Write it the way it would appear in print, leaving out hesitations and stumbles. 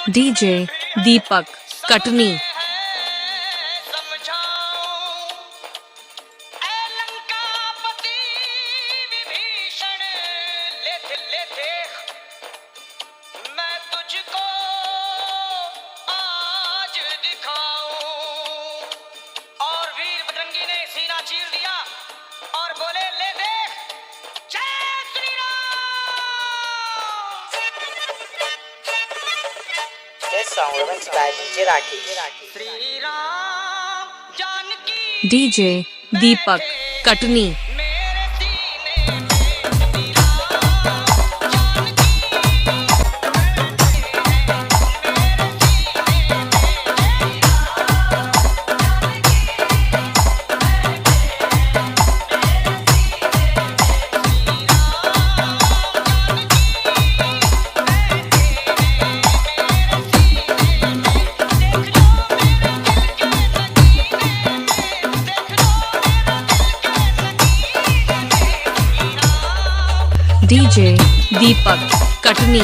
DJ Deepak कटनी। मैं तुझको आज दिखाऊं। और वीर बजरंगी ने सीना चीर दिया और बोले, ले देख, जय Shri Ram. This song remixed by DJ Raki. Shri Ram Janaki DJ Deepak Katni. मेरे सीने में, श्री राम जानकी डीजे दीपक कटनी।